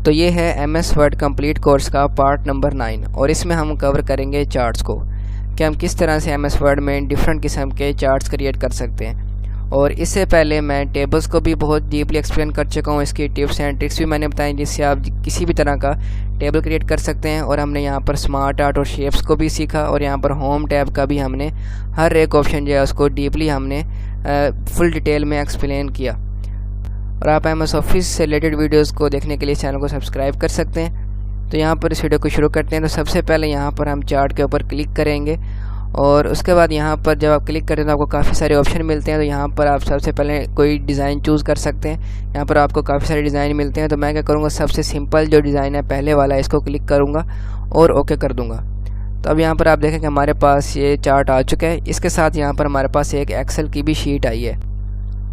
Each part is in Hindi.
तो ये है MS वर्ड कंप्लीट कोर्स का पार्ट नंबर 9 और इसमें हम कवर करेंगे चार्ट्स को कि हम किस तरह से MS वर्ड में डिफरेंट किस्म के चार्ट्स क्रिएट कर सकते हैं। और इससे पहले मैं टेबल्स को भी बहुत डीपली एक्सप्लेन कर चुका हूँ, इसकी टिप्स एंड ट्रिक्स भी मैंने बताई जिससे आप किसी भी तरह का टेबल क्रिएट कर सकते हैं। और हमने यहाँ पर स्मार्ट आर्ट और शेप्स को भी सीखा और यहाँ पर होम टैब का भी हमने हर एक ऑप्शन जो है उसको डीपली हमने फुल डिटेल में एक्सप्लेन किया। और आप MS ऑफिस से रिलेटेड वीडियोस को देखने के लिए चैनल को सब्सक्राइब कर सकते हैं। तो यहाँ पर इस वीडियो को शुरू करते हैं। तो सबसे पहले यहाँ पर हम चार्ट के ऊपर क्लिक करेंगे और उसके बाद यहाँ पर जब आप क्लिक करते हैं तो आपको काफ़ी सारे ऑप्शन मिलते हैं। तो यहाँ पर आप सबसे पहले कोई डिज़ाइन चूज़ कर सकते हैं। यहाँ पर आपको काफ़ी सारे डिज़ाइन मिलते हैं। तो मैं क्या करूँगा, सबसे सिंपल जो डिज़ाइन है पहले वाला इसको क्लिक करूँगा और ओके कर दूँगा। तो अब यहाँ पर आप देखें कि हमारे पास ये चार्ट आ चुका है। इसके साथ यहाँ पर हमारे पास एक एक्सेल की भी शीट आई है।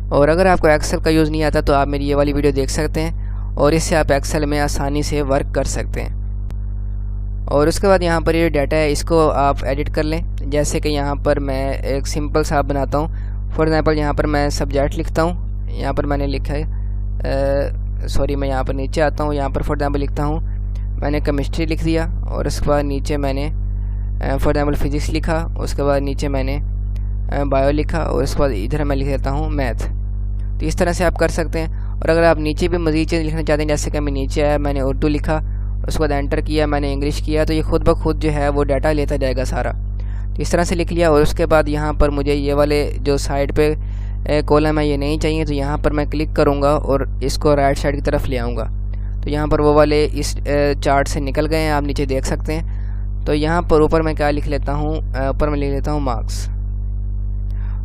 और अगर आपको एक्सेल का यूज़ नहीं आता तो आप मेरी ये वाली वीडियो देख सकते हैं और इससे आप एक्सेल में आसानी से वर्क कर सकते हैं। और उसके बाद यहाँ पर ये डाटा है इसको आप एडिट कर लें। जैसे कि यहाँ पर मैं एक सिंपल सा बनाता हूँ। फॉर एग्जांपल यहाँ पर मैं सब्जेक्ट लिखता हूँ। यहाँ पर मैंने लिखा है सॉरी मैं यहाँ पर नीचे आता हूँ। यहाँ पर फॉर एग्जांपल लिखता हूँ मैंने केमिस्ट्री लिख दिया और उसके बाद नीचे मैंने फॉर एग्जांपल फिज़िक्स लिखा। उसके बाद नीचे मैंने बायो लिखा और उसके बाद इधर मैं लिख देता हूँ मैथ। तो इस तरह से आप कर सकते हैं। और अगर आप नीचे भी मज़ीद चीज़ लिखना चाहते हैं, जैसे कि मैं नीचे आया मैंने उर्दू लिखा, उसके बाद एंटर किया मैंने इंग्लिश किया, तो ये खुद ब खुद जो है वो डाटा लेता जाएगा सारा। तो इस तरह से लिख लिया। और उसके बाद यहाँ पर मुझे ये वाले जो साइड पे कॉलम है ये नहीं चाहिए, तो यहाँ पर मैं क्लिक करूँगा और इसको राइट साइड की तरफ ले आऊँगा। तो यहाँ पर वो वाले इस चार्ट से निकल गए हैं, आप नीचे देख सकते हैं। तो यहाँ पर ऊपर मैं क्या लिख लेता हूँ, ऊपर मैं लिख लेता हूँ मार्क्स।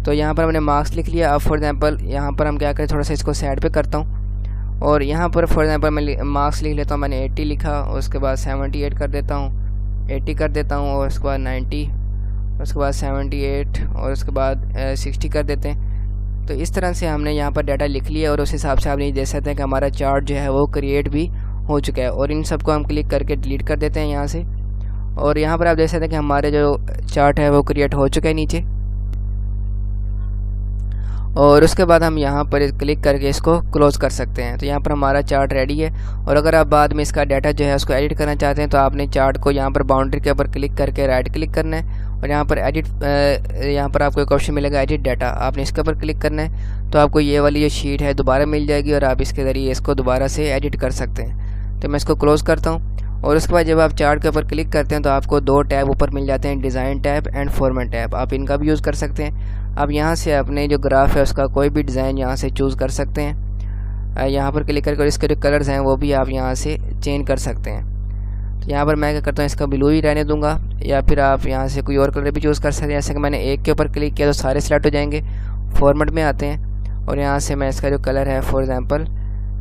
तो यहाँ पर मैंने मार्क्स लिख लिया। अब फॉर एग्जांपल यहाँ पर हम क्या करें, थोड़ा सा इसको साइड पे करता हूँ और यहाँ पर फॉर एग्जांपल मैं मार्क्स लिख लेता हूँ। मैंने 80 लिखा और उसके बाद 78 कर देता हूँ, 80 कर देता हूँ और उसके बाद 90, उसके बाद 78 और उसके बाद 60 कर देते हैं। तो इस तरह से हमने यहाँ पर डाटा लिख लिया और उस हिसाब से आप नहीं देख सकते हैं कि हमारा चार्ट जो है वो क्रिएट भी हो चुका है। और इन सबको हम क्लिक करके डिलीट कर देते हैं यहाँ से। और यहाँ पर आप देख सकते हैं कि हमारे जो चार्ट है वो क्रिएट हो चुका है नीचे। और उसके बाद हम यहाँ पर क्लिक करके इसको क्लोज कर सकते हैं। तो यहाँ पर हमारा चार्ट रेडी है। और अगर आप बाद में इसका डाटा जो है उसको एडिट करना चाहते हैं तो आपने चार्ट को यहाँ पर बाउंड्री के ऊपर क्लिक करके राइट क्लिक करना है और यहाँ पर एडिट यहाँ पर आपको एक ऑप्शन मिलेगा एडिट डाटा, आपने इसके ऊपर क्लिक करना है। तो आपको ये वाली जो शीट है दोबारा मिल जाएगी और आप इसके ज़रिए इसको दोबारा से एडिट कर सकते हैं। तो मैं इसको क्लोज़ करता हूँ। और उसके बाद जब आप चार्ट के ऊपर क्लिक करते हैं तो आपको दो टैब ऊपर मिल जाते हैं, design tab and format tab. आप इनका भी यूज़ कर सकते हैं। आप यहाँ से अपने जो ग्राफ है उसका कोई भी डिज़ाइन यहाँ से चूज़ कर सकते हैं। यहाँ पर क्लिक करके और इसके जो कलर्स हैं वो भी आप यहाँ से चेंज कर सकते हैं। तो यहाँ पर मैं क्या करता हूँ, इसका ब्लू ही रहने दूँगा या फिर आप यहाँ से कोई और कलर भी चूज़ कर सकते हैं। जैसे कि मैंने एक के ऊपर क्लिक किया तो सारे सिलेक्ट हो जाएंगे। फॉर्मेट में आते हैं और यहाँ से मैं इसका जो कलर है फॉर एग्ज़ाम्पल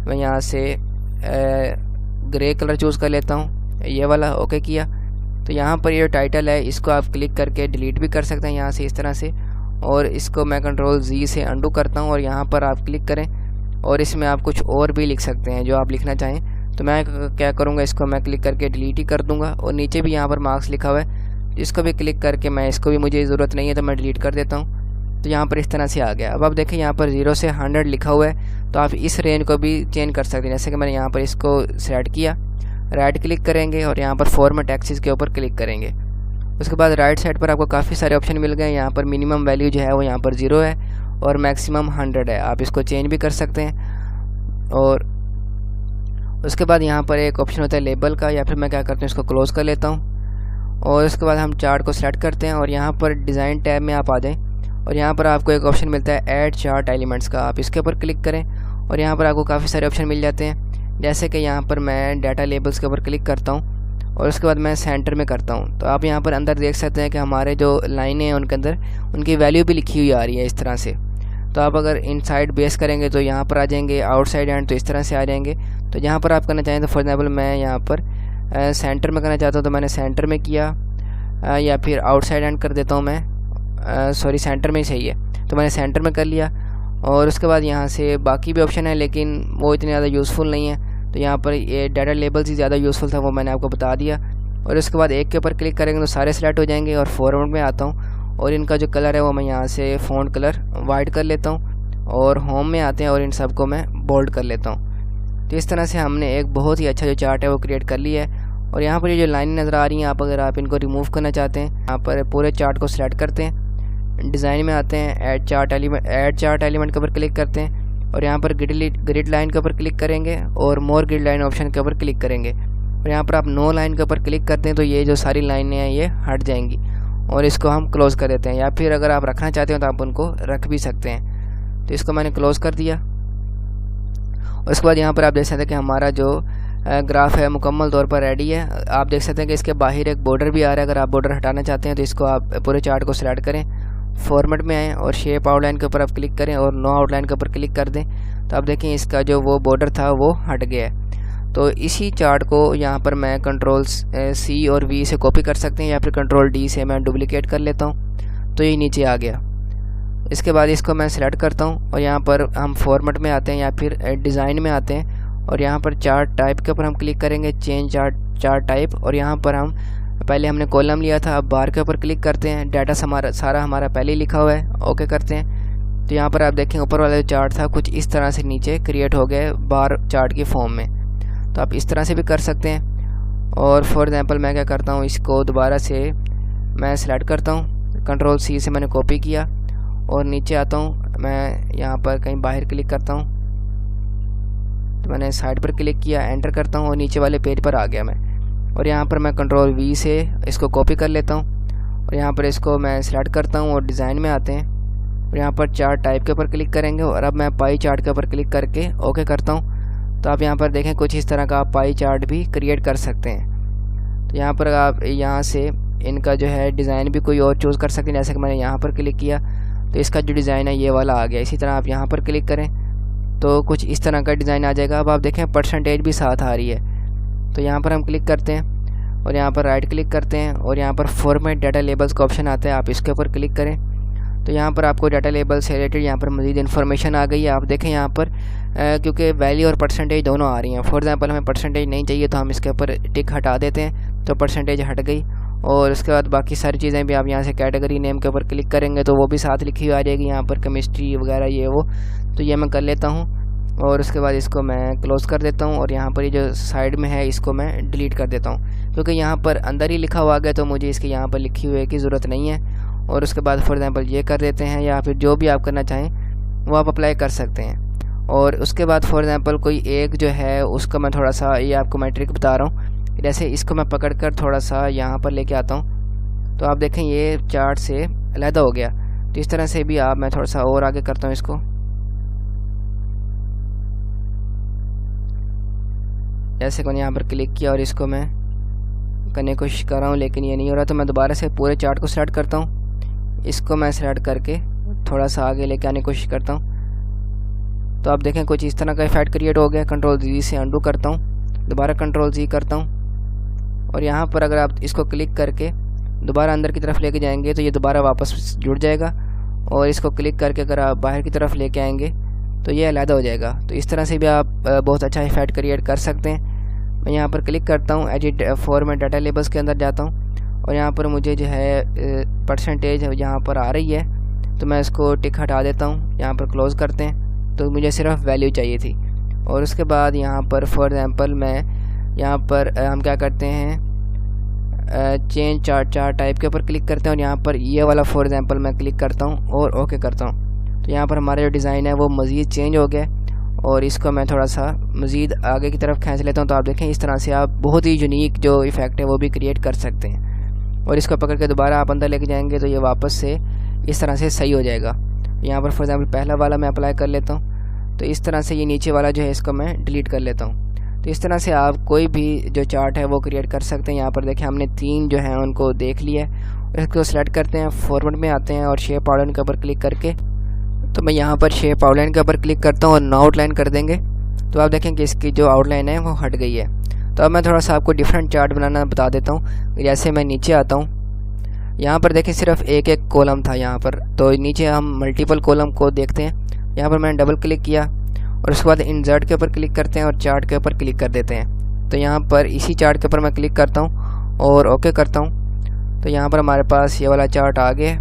मैं यहाँ से ग्रे कलर चूज़ कर लेता हूँ, ये वाला ओके किया। तो यहाँ पर ये टाइटल है इसको आप क्लिक करके डिलीट भी कर सकते हैं यहाँ से इस तरह से। और इसको मैं कंट्रोल Z से अंडू करता हूँ और यहाँ पर आप क्लिक करें और इसमें आप कुछ और भी लिख सकते हैं जो आप लिखना चाहें। तो मैं क्या करूँगा, इसको मैं क्लिक करके डिलीट ही कर दूँगा। और नीचे भी यहाँ पर मार्क्स लिखा हुआ है, इसको भी क्लिक करके मैं इसको भी मुझे ज़रूरत नहीं है तो मैं डिलीट कर देता हूँ। तो यहाँ पर इस तरह से आ गया। अब आप देखें यहाँ पर 0 से 100 लिखा हुआ है, तो आप इस रेंज को भी चेंज कर सकते हैं। जैसे कि मैंने यहाँ पर इसको सेलेक्ट किया, राइट क्लिक करेंगे और यहाँ पर फॉर्मेट एक्सिस के ऊपर क्लिक करेंगे। उसके बाद राइट साइड पर आपको काफ़ी सारे ऑप्शन मिल गए। यहाँ पर मिनिमम वैल्यू जो है वो यहाँ पर 0 है और मैक्सिमम 100 है, आप इसको चेंज भी कर सकते हैं। और उसके बाद यहाँ पर एक ऑप्शन होता है लेबल का, या फिर मैं क्या करता हूँ इसको क्लोज़ कर लेता हूँ। और उसके बाद हम चार्ट को सेलेक्ट करते हैं और यहाँ पर डिज़ाइन टैब में आप आ जाएँ और यहाँ पर आपको एक ऑप्शन मिलता है ऐड चार्ट एलिमेंट्स का, आप इसके ऊपर क्लिक करें और यहाँ पर आपको काफ़ी सारे ऑप्शन मिल जाते हैं। जैसे कि यहाँ पर मैं डाटा लेबल्स के ऊपर क्लिक करता हूँ और उसके बाद मैं सेंटर में करता हूँ। तो आप यहाँ पर अंदर देख सकते हैं कि हमारे जो लाइनें हैं उनके अंदर उनकी वैल्यू भी लिखी हुई आ रही है इस तरह से। तो आप अगर इनसाइड बेस करेंगे तो यहाँ पर आ जाएंगे, आउटसाइड एंड तो इस तरह से आ जाएंगे। तो यहाँ पर आप करना चाहें तो फॉर एग्जाम्पल मैं यहाँ पर सेंटर में करना चाहता हूँ तो मैंने सेंटर में किया, या फिर आउटसाइड एंड कर देता हूँ मैं, सॉरी सेंटर में ही सही है। तो मैंने सेंटर में कर लिया। और उसके बाद यहाँ से बाकी भी ऑप्शन है लेकिन वो इतने ज़्यादा यूज़फुल नहीं है। तो यहाँ पर ये डाटा लेबल्स ही ज़्यादा यूज़फुल था, वो मैंने आपको बता दिया। और उसके बाद एक के ऊपर क्लिक करेंगे तो सारे सेलेक्ट हो जाएंगे। और फॉर्मेट में आता हूँ और इनका जो कलर है वो मैं यहाँ से फ़ॉन्ट कलर वाइट कर लेता हूँ। और होम में आते हैं और इन सबको मैं बोल्ड कर लेता हूँ। तो इस तरह से हमने एक बहुत ही अच्छा जो चार्ट है वो क्रिएट कर लिया है। और यहाँ पर ये जो लाइन नज़र आ रही हैं, अगर आप इनको रिमूव करना चाहते हैं, यहाँ पर पूरे चार्ट को सिलेक्ट करते हैं, डिज़ाइन में आते हैं, ऐड चार्ट एलिमेंट के ऊपर क्लिक करते हैं और यहाँ पर ग्रिड लाइन के ऊपर क्लिक करेंगे और मोर ग्रिड लाइन ऑप्शन के ऊपर क्लिक करेंगे और यहाँ पर आप नो लाइन के ऊपर क्लिक करते हैं तो ये जो सारी लाइनें हैं ये हट जाएंगी और इसको हम क्लोज़ कर देते हैं। या फिर अगर आप रखना चाहते हो तो आप उनको रख भी सकते हैं। तो इसको मैंने क्लोज़ कर दिया और उसके बाद यहाँ पर आप देख सकते हैं कि हमारा जो ग्राफ है मुकम्मल तौर पर रेडी है। आप देख सकते हैं कि इसके बाहर एक बॉर्डर भी आ रहा है। अगर आप बॉर्डर हटाना चाहते हैं तो इसको आप पूरे चार्ट को सिलेक्ट करें, फॉर्मेट में आएँ और शेप आउटलाइन के ऊपर आप क्लिक करें और नो आउटलाइन के ऊपर क्लिक कर दें तो आप देखें इसका जो वो बॉर्डर था वो हट गया है। तो इसी चार्ट को यहाँ पर मैं कंट्रोल C और V से कॉपी कर सकते हैं या फिर कंट्रोल D से मैं डुप्लिकेट कर लेता हूँ तो ये नीचे आ गया। इसके बाद इसको मैं सिलेक्ट करता हूँ और यहाँ पर हम फॉर्मेट में आते हैं या फिर डिज़ाइन में आते हैं और यहाँ पर चार्ट टाइप के ऊपर हम क्लिक करेंगे, चेंज चार्ट टाइप। और यहाँ पर हम पहले हमने कॉलम लिया था, अब बार के ऊपर क्लिक करते हैं। डाटा सारा हमारा पहले ही लिखा हुआ है, ओके करते हैं। तो यहाँ पर आप देखें ऊपर वाला जो चार्ट था कुछ इस तरह से नीचे क्रिएट हो गया बार चार्ट की फॉर्म में। तो आप इस तरह से भी कर सकते हैं। और फॉर एग्जांपल मैं क्या करता हूँ, इसको दोबारा से मैं सिलेक्ट करता हूँ, कंट्रोल C से मैंने कॉपी किया और नीचे आता हूँ, मैं यहाँ पर कहीं बाहर क्लिक करता हूँ तो मैंने साइड पर क्लिक किया, एंटर करता हूँ और नीचे वाले पेज पर आ गया मैं। और यहाँ पर मैं कंट्रोल V से इसको कॉपी कर लेता हूँ और यहाँ पर इसको मैं सिलेक्ट करता हूँ और डिज़ाइन में आते हैं और यहाँ पर चार्ट टाइप के ऊपर क्लिक करेंगे और अब मैं पाई चार्ट के ऊपर क्लिक करके ओके करता हूँ। तो आप यहाँ पर देखें कुछ इस तरह का आप पाई चार्ट भी क्रिएट कर सकते हैं। तो यहाँ पर आप यहाँ से इनका जो है डिज़ाइन भी कोई और चूज़ कर सकते हैं। जैसे कि मैंने यहाँ पर क्लिक किया तो इसका जो डिज़ाइन है ये वाला आ गया। इसी तरह आप यहाँ पर क्लिक करें तो कुछ इस तरह का डिज़ाइन आ जाएगा। अब आप देखें परसेंटेज भी साथ आ रही है। तो यहाँ पर हम क्लिक करते हैं और यहाँ पर राइट क्लिक करते हैं और यहाँ पर फॉर्मेट डाटा लेबल्स का ऑप्शन आता है, आप इसके ऊपर क्लिक करें तो यहाँ पर आपको डाटा लेबल से रिलेटेड यहाँ पर मज़ीद इन्फॉर्मेशन आ गई है। आप देखें यहाँ पर क्योंकि वैल्यू और परसेंटेज दोनों आ रही हैं। फॉर एग्जांपल हमें परसेंटेज नहीं चाहिए तो हम इसके ऊपर टिक हटा देते हैं तो परसेंटेज हट गई। और उसके बाद बाकी सारी चीज़ें भी आप यहाँ से कैटेगरी नेम के ऊपर क्लिक करेंगे तो वो भी साथ लिखी हुई आ जाएगी, यहाँ पर केमिस्ट्री वगैरह ये वो। तो ये मैं कर लेता हूँ और उसके बाद इसको मैं क्लोज़ कर देता हूँ और यहाँ पर ये जो साइड में है इसको मैं डिलीट कर देता हूँ क्योंकि यहाँ पर अंदर ही लिखा हुआ गया तो मुझे इसके यहाँ पर लिखी हुई की ज़रूरत नहीं है। और उसके बाद फॉर एग्जांपल ये कर देते हैं या फिर जो भी आप करना चाहें वो आप अप्लाई कर सकते हैं। और उसके बाद फॉर एग्जांपल कोई एक जो है उसका मैं थोड़ा सा ये आपको मैं ट्रिक बता रहा हूँ। जैसे इसको मैं पकड़कर थोड़ा सा यहाँ पर लेके आता हूँ तो आप देखें ये चार्ट से अलहदा हो गया। तो इस तरह से भी आप मैं थोड़ा सा और आगे करता हूँ इसको। जैसे मैंने यहाँ पर क्लिक किया और इसको मैं करने की कोशिश कर रहा हूँ लेकिन ये नहीं हो रहा तो मैं दोबारा से पूरे चार्ट को सिलेक्ट करता हूँ, इसको मैं सिलेक्ट करके थोड़ा सा आगे लेके आने की कोशिश करता हूँ। तो आप देखें कुछ इस तरह का इफेक्ट क्रिएट हो गया। कंट्रोल Z से अंडू करता हूँ, दोबारा कंट्रोल Z करता हूँ और यहाँ पर अगर आप इसको क्लिक करके दोबारा अंदर की तरफ लेके जाएंगे तो ये दोबारा वापस जुड़ जाएगा। और इसको क्लिक करके अगर आप बाहर की तरफ लेके आएंगे तो ये अलहदा हो जाएगा। तो इस तरह से भी आप बहुत अच्छा इफेक्ट क्रिएट कर सकते हैं। मैं यहाँ पर क्लिक करता हूँ, एडिट फॉर्मेट डाटा लेबल्स के अंदर जाता हूँ और यहाँ पर मुझे जो है परसेंटेज यहाँ पर आ रही है तो मैं इसको टिक हटा देता हूँ। यहाँ पर क्लोज़ करते हैं तो मुझे सिर्फ वैल्यू चाहिए थी। और उसके बाद यहाँ पर फॉर एग्जांपल मैं यहाँ पर हम क्या करते हैं, चेंज चार्ट टाइप के ऊपर क्लिक करते हैं और यहाँ पर ये वाला फॉर एग्जांपल मैं क्लिक करता हूँ और ओके करता हूँ। तो यहाँ पर हमारा जो डिज़ाइन है वो मज़ीद चेंज हो गया और इसको मैं थोड़ा सा मज़ीद आगे की तरफ खींच लेता हूँ। तो आप देखें इस तरह से आप बहुत ही यूनिक जो इफ़ेक्ट है वो भी क्रिएट कर सकते हैं। और इसको पकड़ के दोबारा आप अंदर लेके जाएंगे तो ये वापस से इस तरह से सही हो जाएगा। यहाँ पर फॉर एग्जांपल पहला वाला मैं अप्लाई कर लेता हूँ तो इस तरह से ये नीचे वाला जो है इसको मैं डिलीट कर लेता हूँ। तो इस तरह से आप कोई भी जो चार्ट है वो क्रिएट कर सकते हैं। यहाँ पर देखें हमने 3 जो हैं उनको देख लिया है। इसको सेलेक्ट करते हैं, फॉर्मेट में आते हैं और शेप आउटलाइन के ऊपर क्लिक करके तो मैं यहाँ पर शेप आउटलाइन के ऊपर क्लिक करता हूँ और नो आउटलाइन कर देंगे तो आप देखें कि इसकी जो आउटलाइन है वो हट गई है। तो अब मैं थोड़ा सा आपको डिफरेंट चार्ट बनाना बता देता हूँ। जैसे मैं नीचे आता हूँ, यहाँ पर देखें सिर्फ एक कॉलम था यहाँ पर, तो नीचे हम मल्टीपल कॉलम को देखते हैं। यहाँ पर मैंने डबल क्लिक किया और उसके बाद इंसर्ट के ऊपर क्लिक करते हैं और चार्ट के ऊपर क्लिक कर देते हैं। तो यहाँ पर इसी चार्ट के ऊपर मैं क्लिक करता हूँ और ओके करता हूँ। तो यहाँ पर हमारे पास ये वाला चार्ट आ गया।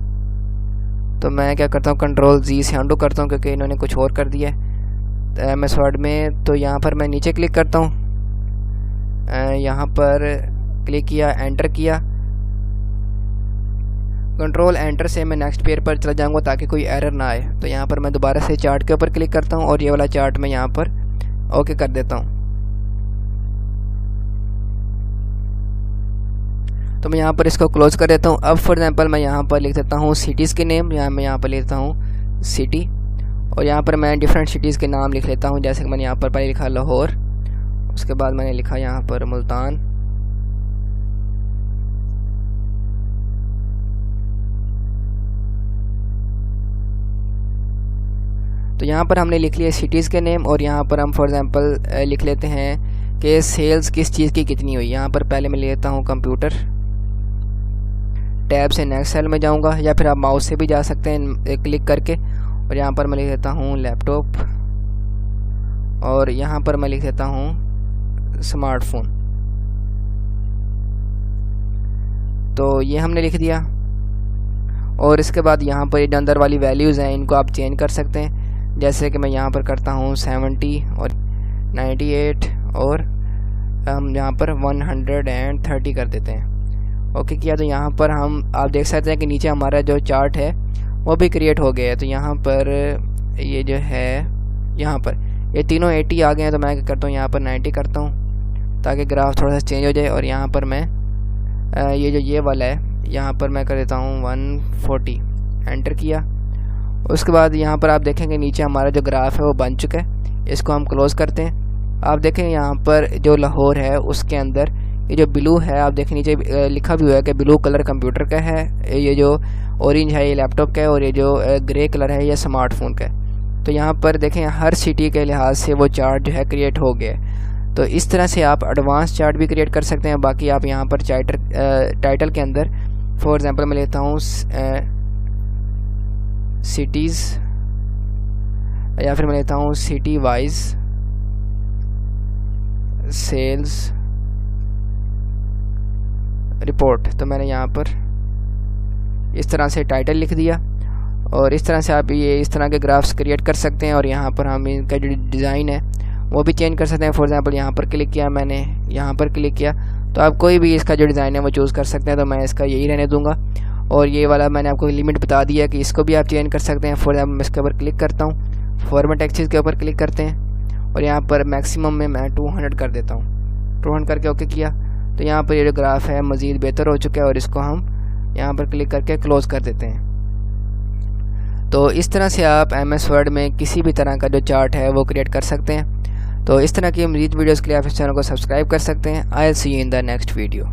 तो मैं क्या करता हूँ, कंट्रोल Z से अंडू करता हूँ क्योंकि इन्होंने कुछ और कर दिया है। MS वर्ड में। तो यहाँ पर मैं नीचे क्लिक करता हूँ, यहाँ पर क्लिक किया, एंटर किया, कंट्रोल एंटर से मैं नेक्स्ट पेज पर चला जाऊँगा ताकि कोई एरर ना आए। तो यहाँ पर मैं दोबारा से चार्ट के ऊपर क्लिक करता हूँ और ये वाला चार्ट मैं यहाँ पर ओके कर देता हूँ। तो मैं यहाँ पर इसको क्लोज कर देता हूँ। अब फॉर एग्जांपल मैं यहाँ पर लिख देता हूँ सिटीज़ के नेम, मैं यहाँ पर लिखता हूँ सिटी, और यहाँ पर मैं डिफरेंट सिटीज़ के नाम लिख लेता हूँ। जैसे कि मैंने यहाँ पर पहले लिखा लाहौर, उसके बाद मैंने लिखा यहाँ पर मुल्तान, तो यहाँ पर हमने लिख लिया सिटीज़ के नेम। और यहाँ पर हम फॉर एग्जांपल लिख लेते हैं कि सेल्स किस चीज़ की कितनी हुई। यहाँ पर पहले मैं लेता हूँ कंप्यूटर, टैब से नेक्स्ट सेल में जाऊँगा, या फिर आप माउस से भी जा सकते हैं क्लिक करके। और यहाँ पर मैं लिख देता हूँ लैपटॉप, और यहाँ पर मैं लिख देता हूँ स्मार्टफोन। तो ये हमने लिख दिया। और इसके बाद यहाँ पर ये अंदर वाली वैल्यूज़ हैं, इनको आप चेंज कर सकते हैं। जैसे कि मैं यहाँ पर करता हूँ 70 और 98, और हम यहाँ पर 130 कर देते हैं। ओके किया। तो यहाँ पर आप देख सकते हैं कि नीचे हमारा जो चार्ट है वो भी क्रिएट हो गया है। तो यहाँ पर ये जो है, यहाँ पर ये तीनों 80 आ गए हैं। तो मैं क्या करता हूँ, यहाँ पर 90 करता हूँ ताकि ग्राफ थोड़ा सा चेंज हो जाए। और यहाँ पर मैं ये वाला है, यहाँ पर मैं कर देता हूँ 140, एंटर किया। उसके बाद यहाँ पर आप देखेंगे नीचे हमारा जो ग्राफ है वो बन चुका है। इसको हम क्लोज़ करते हैं। आप देखें यहाँ पर जो लाहौर है उसके अंदर ये जो ब्लू है, आप देखें नीचे लिखा भी हुआ है कि ब्लू कलर कंप्यूटर का है, ये जो ऑरेंज है ये लैपटॉप का है, और ये जो ग्रे कलर है ये स्मार्टफोन का है। तो यहाँ पर देखें हर सिटी के लिहाज से वो चार्ट जो है क्रिएट हो गया है। तो इस तरह से आप एडवांस चार्ट भी क्रिएट कर सकते हैं। बाकी आप यहाँ पर टाइटल के अंदर फॉर एग्जांपल मैं लेता हूँ सिटीज़, या फिर मैं लेता हूँ सिटी वाइज सेल्स रिपोर्ट। तो मैंने यहाँ पर इस तरह से टाइटल लिख दिया। और इस तरह से आप ये इस तरह के ग्राफ्स क्रिएट कर सकते हैं। और यहाँ पर हम इनका जो डिज़ाइन है वो भी चेंज कर सकते हैं। फॉर एग्जांपल यहाँ पर क्लिक किया मैंने, यहाँ पर क्लिक किया, तो आप कोई भी इसका जो डिज़ाइन है वो चूज़ कर सकते हैं। तो मैं इसका यही रहने दूँगा। और ये वाला मैंने आपको लिमिट बता दिया कि इसको भी आप चेंज कर सकते हैं। फॉर एग्जाम्पल मैं इसके ऊपर क्लिक करता हूँ, फॉर्मेट एक्सिस के ऊपर क्लिक करते हैं, और यहाँ पर मैक्सिमम में मैं 200 कर देता हूँ। 200 करके ओके किया। तो यहाँ पर ये जो ग्राफ है मज़ीद बेहतर हो चुका है, और इसको हम यहाँ पर क्लिक करके क्लोज़ कर देते हैं। तो इस तरह से आप MS वर्ड में किसी भी तरह का जो चार्ट है वो क्रिएट कर सकते हैं। तो इस तरह की मज़ीद वीडियोज़ के लिए आप इस चैनल को सब्सक्राइब कर सकते हैं। I will see you in the next video.